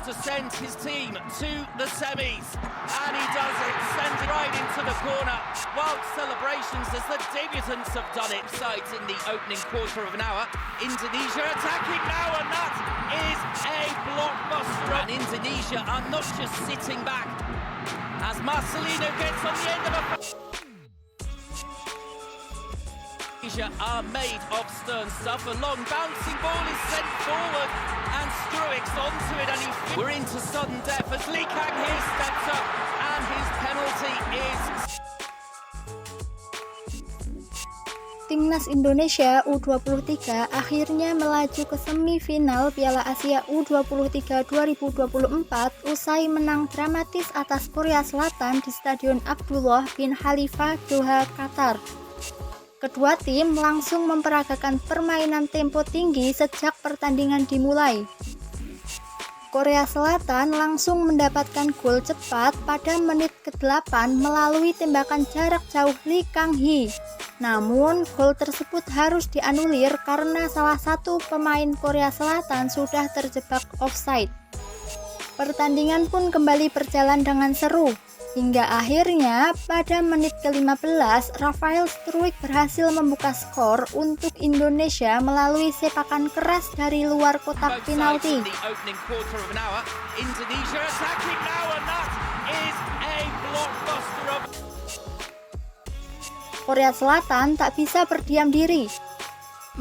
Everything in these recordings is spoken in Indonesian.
to send his team to the semis, and he does it, sends it right into the corner. Wild celebrations as the debutants have done it. Sides in the opening quarter of an hour. Indonesia attacking now, and that is a blockbuster. And Indonesia are not just sitting back as Marcelino gets on the end of a... Indonesia are made of stern stuff. A long bouncing ball is sent forward, and Struix onto it, and we're into sudden death as Lee Kang-hee steps up, and his penalty is... Timnas Indonesia U23 akhirnya melaju ke semifinal Piala Asia U23 2024 usai menang dramatis atas Korea Selatan di Stadion Abdullah bin Khalifa, Doha, Qatar. Kedua tim langsung memperagakan permainan tempo tinggi sejak pertandingan dimulai. Korea Selatan langsung mendapatkan gol cepat pada menit ke-8 melalui tembakan jarak jauh Lee Kang-hee. Namun, gol tersebut harus dianulir karena salah satu pemain Korea Selatan sudah terjebak offside. Pertandingan pun kembali berjalan dengan seru. Hingga akhirnya pada menit ke-15, Rafael Struijk berhasil membuka skor untuk Indonesia melalui sepakan keras dari luar kotak penalti. Korea Selatan tak bisa berdiam diri.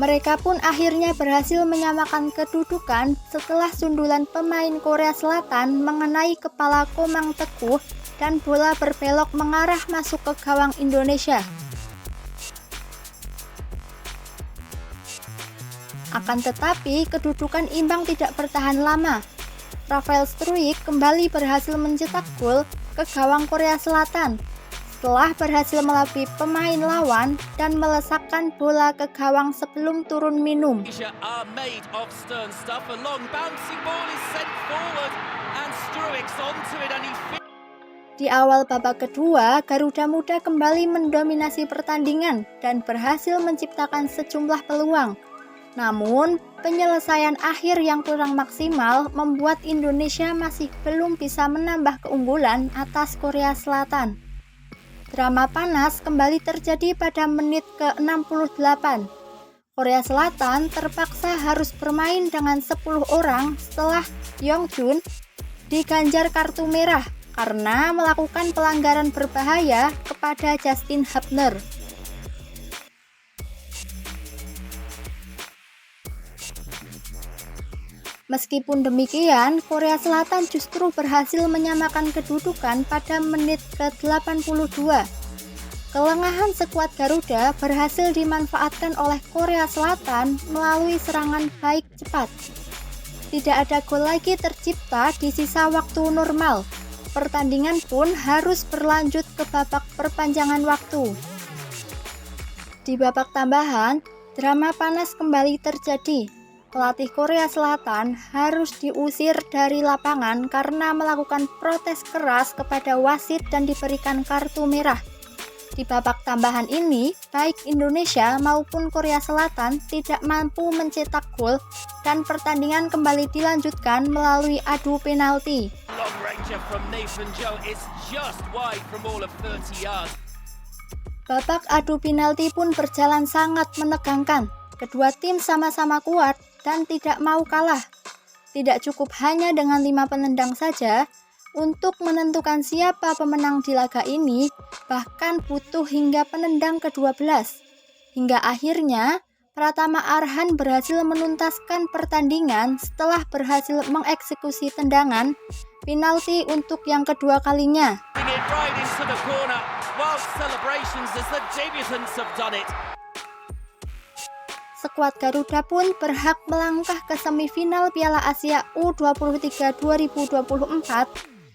Mereka pun akhirnya berhasil menyamakan kedudukan setelah sundulan pemain Korea Selatan mengenai kepala Komang Teguh dan bola berbelok mengarah masuk ke gawang Indonesia. Akan tetapi, kedudukan imbang tidak bertahan lama. Rafael Struijk kembali berhasil mencetak gol ke gawang Korea Selatan setelah berhasil melabui pemain lawan dan melesakkan bola ke gawang sebelum turun minum. Di awal babak kedua, Garuda Muda kembali mendominasi pertandingan dan berhasil menciptakan sejumlah peluang. Namun, penyelesaian akhir yang kurang maksimal membuat Indonesia masih belum bisa menambah keunggulan atas Korea Selatan. Drama panas kembali terjadi pada menit ke-68. Korea Selatan terpaksa harus bermain dengan 10 orang setelah Yongjun diganjar kartu merah karena melakukan pelanggaran berbahaya kepada Justin Hubner. Meskipun demikian, Korea Selatan justru berhasil menyamakan kedudukan pada menit ke-82. Kelengahan skuad Garuda berhasil dimanfaatkan oleh Korea Selatan melalui serangan baik cepat. Tidak ada gol lagi tercipta di sisa waktu normal. Pertandingan pun harus berlanjut ke babak perpanjangan waktu. Di babak tambahan, drama panas kembali terjadi. Pelatih Korea Selatan harus diusir dari lapangan karena melakukan protes keras kepada wasit dan diberikan kartu merah. Di babak tambahan ini, baik Indonesia maupun Korea Selatan tidak mampu mencetak gol dan pertandingan kembali dilanjutkan melalui adu penalti. Babak adu penalti pun berjalan sangat menegangkan. Kedua tim sama-sama kuat dan tidak mau kalah. Tidak cukup hanya dengan 5 penendang saja, untuk menentukan siapa pemenang di laga ini, bahkan butuh hingga penendang ke-12. Hingga akhirnya, Pratama Arhan berhasil menuntaskan pertandingan setelah berhasil mengeksekusi tendangan penalti untuk yang kedua kalinya. Skuad Garuda pun berhak melangkah ke semifinal Piala Asia U23 2024,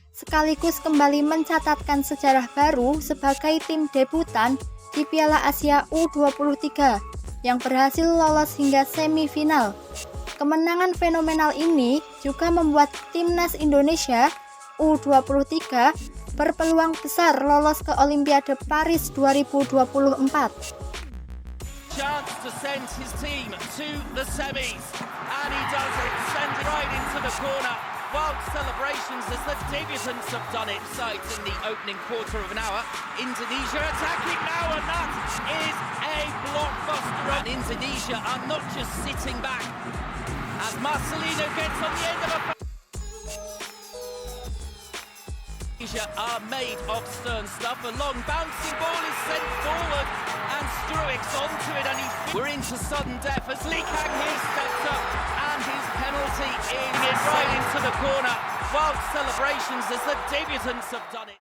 sekaligus kembali mencatatkan sejarah baru sebagai tim debutan di Piala Asia U23 yang berhasil lolos hingga semifinal. Kemenangan fenomenal ini juga membuat timnas Indonesia U23 berpeluang besar lolos ke Olimpiade Paris 2024. Chance to send his team to the semis, and he does it, sends it right into the corner. wild celebrations as the debutants have done it. Sides in the opening quarter of an hour. Indonesia attacking now, and that is a blockbuster. And Indonesia are not just sitting back as Marcelino gets on the end of a... Indonesia are made of stern stuff. A long bouncing ball is sent forward, and Struix onto it, and we're into sudden death as Lee Kang Hee steps up, and his penalty is right into the corner. Wild celebrations as the debutants have done it.